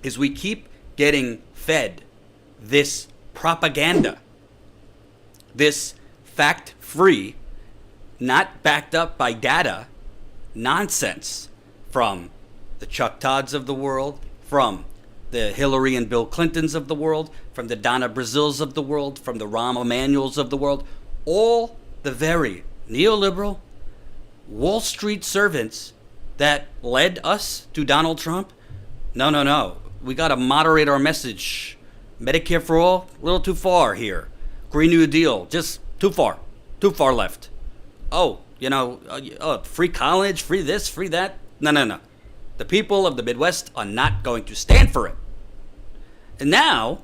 is we keep getting fed this propaganda, this fact-free, not backed up by data, nonsense from the Chuck Todds of the world, from the Hillary and Bill Clintons of the world, from the Donna Brazils of the world, from the Rahm Emanuels of the world, all the very neoliberal Wall Street servants that led us to Donald Trump. No. We got to moderate our message. Medicare for all, a little too far here. Green New Deal, just too far left. Free college, free this, free that. No. The people of the Midwest are not going to stand for it. And now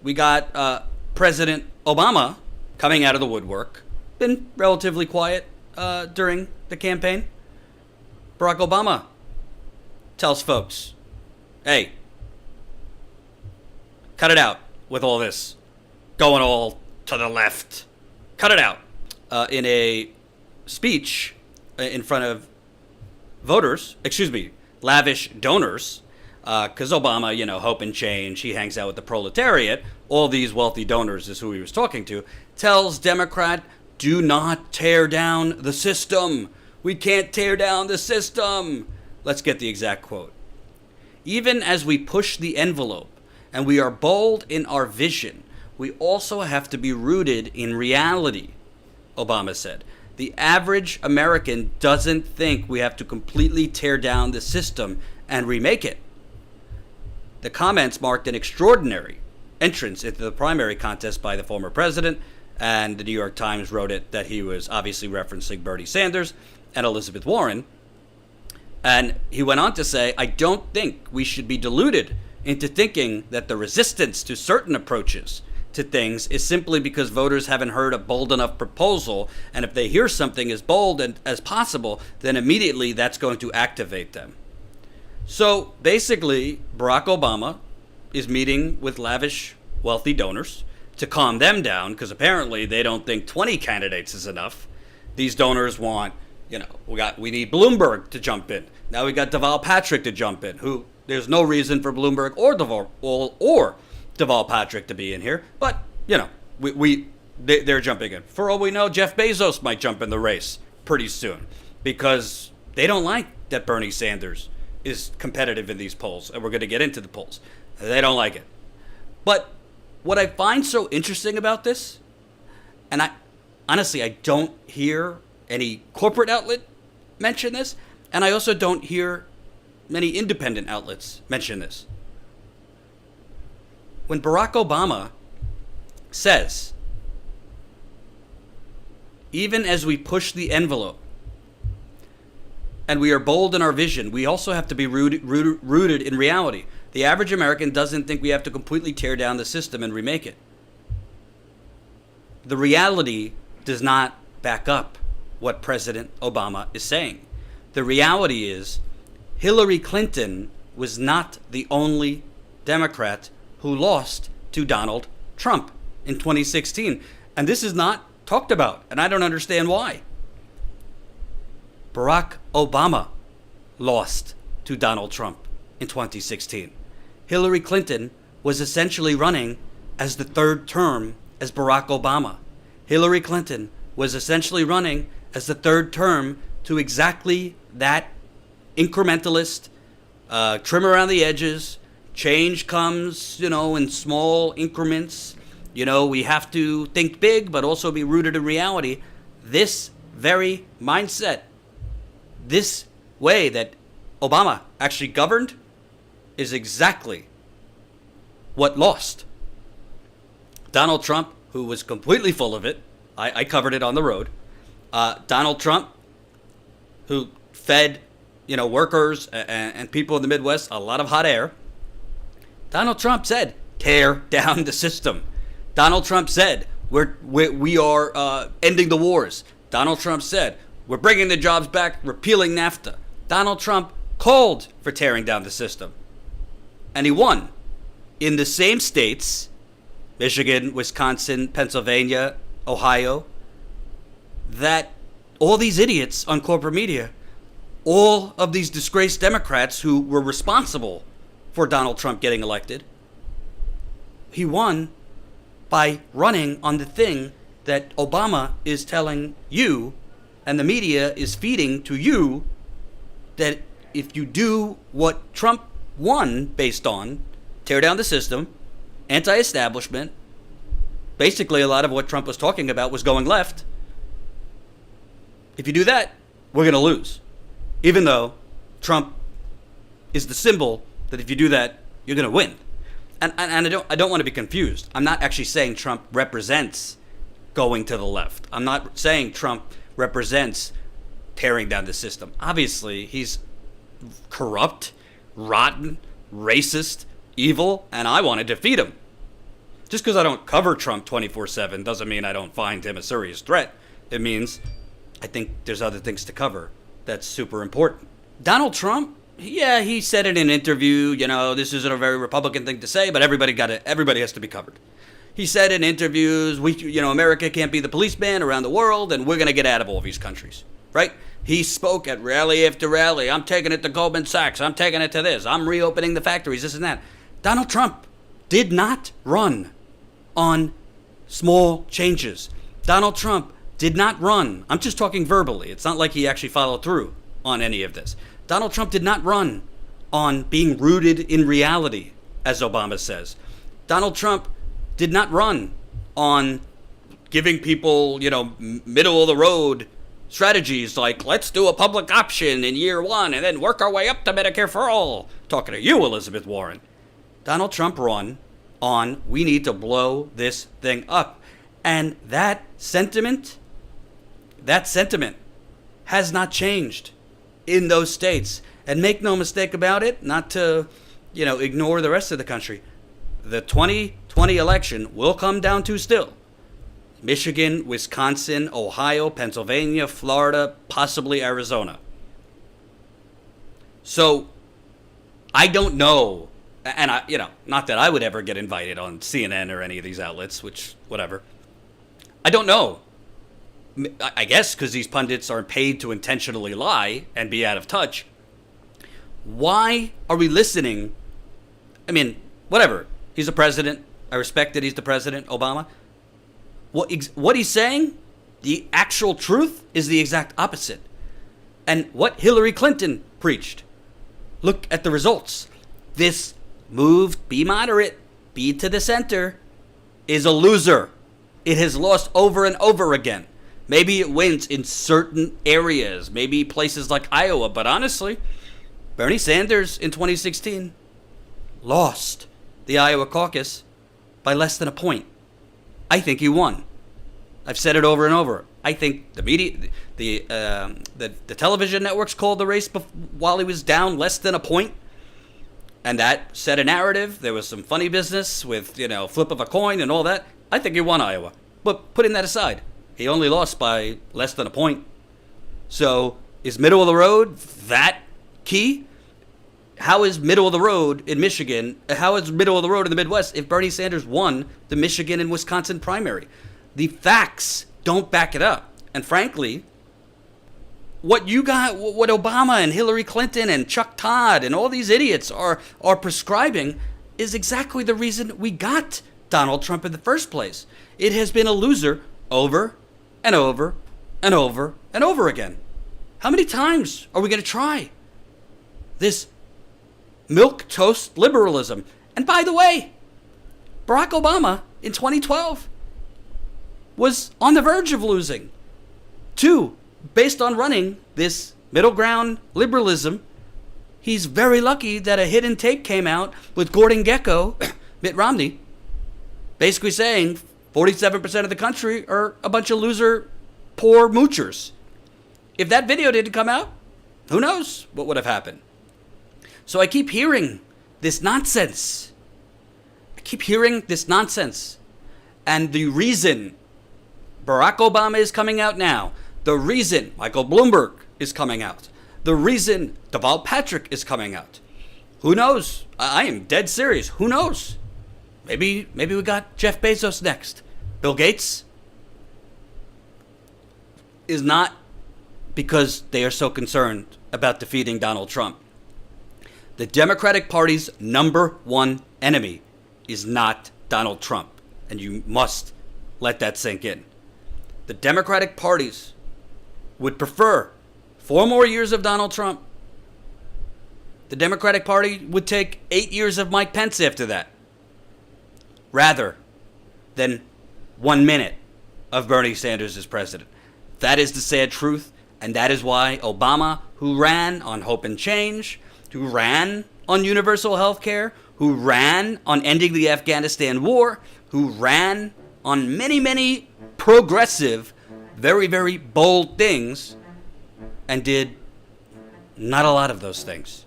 we got President Obama coming out of the woodwork. Been relatively quiet during the campaign. Barack Obama tells folks, hey, cut it out with all this going all to the left. Cut it out. In a speech in front of lavish donors, because Obama, hope and change, he hangs out with the proletariat. All these wealthy donors is who he was talking to. Tells Democrat, do not tear down the system. We can't tear down the system. Let's get the exact quote. Even as we push the envelope and we are bold in our vision, we also have to be rooted in reality, Obama said. The average American doesn't think we have to completely tear down the system and remake it. The comments marked an extraordinary entrance into the primary contest by the former president, and the New York Times wrote it that he was obviously referencing Bernie Sanders and Elizabeth Warren. And he went on to say, I don't think we should be deluded into thinking that the resistance to certain approaches to things is simply because voters haven't heard a bold enough proposal, and if they hear something as bold and as possible, then immediately that's going to activate them. So basically, Barack Obama is meeting with lavish, wealthy donors to calm them down, because apparently they don't think 20 candidates is enough. These donors want, we need Bloomberg to jump in. Now we got Deval Patrick to jump in, who there's no reason for Bloomberg or Deval Patrick to be in here, but they're jumping in. For all we know, Jeff Bezos might jump in the race pretty soon, because they don't like that Bernie Sanders is competitive in these polls, and we're going to get into the polls. They don't like it. But what I find so interesting about this, and I don't hear any corporate outlet mention this, and I also don't hear many independent outlets mention this. When Barack Obama says, even as we push the envelope and we are bold in our vision, we also have to be rooted in reality. The average American doesn't think we have to completely tear down the system and remake it. The reality does not back up what President Obama is saying. The reality is Hillary Clinton was not the only Democrat who lost to Donald Trump in 2016. And this is not talked about, and I don't understand why. Barack Obama lost to Donald Trump in 2016. Hillary Clinton was essentially running as the third term as Barack Obama. Hillary Clinton was essentially running as the third term to exactly that incrementalist, trim around the edges. Change comes, in small increments. We have to think big, but also be rooted in reality. This very mindset, this way that Obama actually governed, is exactly what lost. Donald Trump, who was completely full of it, I covered it on the road. Donald Trump, who fed, workers and people in the Midwest a lot of hot air. Donald Trump said, tear down the system. Donald Trump said, we are ending the wars. Donald Trump said, we're bringing the jobs back, repealing NAFTA. Donald Trump called for tearing down the system. And he won in the same states, Michigan, Wisconsin, Pennsylvania, Ohio, that all these idiots on corporate media, all of these disgraced Democrats who were responsible for Donald Trump getting elected. He won by running on the thing that Obama is telling you and the media is feeding to you, that if you do what Trump won based on, tear down the system, anti-establishment, basically a lot of what Trump was talking about was going left. If you do that, we're going to lose. Even though Trump is the symbol that if you do that, you're going to win. And I don't want to be confused. I'm not actually saying Trump represents going to the left. I'm not saying Trump represents tearing down the system. Obviously, he's corrupt, rotten, racist, evil, and I want to defeat him. Just because I don't cover Trump 24/7 doesn't mean I don't find him a serious threat. It means I think there's other things to cover that's super important. Donald Trump, yeah, he said in an interview, this isn't a very Republican thing to say, but everybody has to be covered. He said in interviews, America can't be the policeman around the world, and we're going to get out of all these countries, right? He spoke at rally after rally. I'm taking it to Goldman Sachs. I'm taking it to this. I'm reopening the factories, this and that. Donald Trump did not run on small changes. Donald Trump did not run. I'm just talking verbally. It's not like he actually followed through on any of this. Donald Trump did not run on being rooted in reality, as Obama says. Donald Trump did not run on giving people, middle of the road strategies like, let's do a public option in year 1 and then work our way up to Medicare for all. Talking to you, Elizabeth Warren. Donald Trump run on, we need to blow this thing up. And that sentiment has not changed in those states. And make no mistake about it, not to, ignore the rest of the country. The 2020 election will come down to still Michigan, Wisconsin, Ohio, Pennsylvania, Florida, possibly Arizona. So I don't know, and not that I would ever get invited on CNN or any of these outlets, which, whatever. I don't know. I guess because these pundits are paid to intentionally lie and be out of touch. Why are we listening? I mean, whatever. He's the president. I respect that he's the president, Obama. What he's saying, the actual truth, is the exact opposite. And what Hillary Clinton preached. Look at the results. This move, be moderate, be to the center, is a loser. It has lost over and over again. Maybe it wins in certain areas, maybe places like Iowa, but honestly, Bernie Sanders in 2016 lost the Iowa caucus by less than a point. I think he won. I've said it over and over. I think the media, the television networks called the race while he was down less than a point, and that set a narrative. There was some funny business with flip of a coin and all that. I think he won Iowa. But putting that aside, he only lost by less than a point. So is middle of the road that key? How is middle of the road in Michigan? How is middle of the road in the Midwest if Bernie Sanders won the Michigan and Wisconsin primary? The facts don't back it up. And frankly, what Obama and Hillary Clinton and Chuck Todd and all these idiots are prescribing is exactly the reason we got Donald Trump in the first place. It has been a loser over and over and over and over again. How many times are we going to try this milquetoast liberalism? And by the way, Barack Obama in 2012 was on the verge of losing, too, based on running this middle ground liberalism. He's very lucky that a hidden tape came out with Gordon Gekko, Mitt Romney, basically saying 47% of the country are a bunch of loser, poor moochers. If that video didn't come out, who knows what would have happened. So I keep hearing this nonsense. And the reason Barack Obama is coming out now, the reason Michael Bloomberg is coming out, the reason Deval Patrick is coming out, who knows? I am dead serious. Who knows? Maybe we got Jeff Bezos next. Bill Gates is not because they are so concerned about defeating Donald Trump. The Democratic Party's number one enemy is not Donald Trump. And you must let that sink in. The Democratic parties would prefer 4 more years of Donald Trump. The Democratic Party would take 8 years of Mike Pence after that, rather than 1 minute of Bernie Sanders as president. That is the sad truth, and that is why Obama, who ran on hope and change, who ran on universal health care, who ran on ending the Afghanistan war, who ran on many, many progressive, very, very bold things, and did not a lot of those things.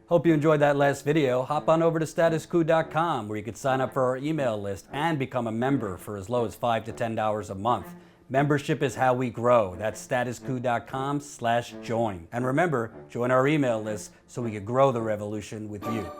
Hope you enjoyed that last video. Hop on over to statuscoup.com where you can sign up for our email list and become a member for as low as $5 to $10 a month. Membership is how we grow. That's statuscoup.com/join. And remember, join our email list so we can grow the revolution with you.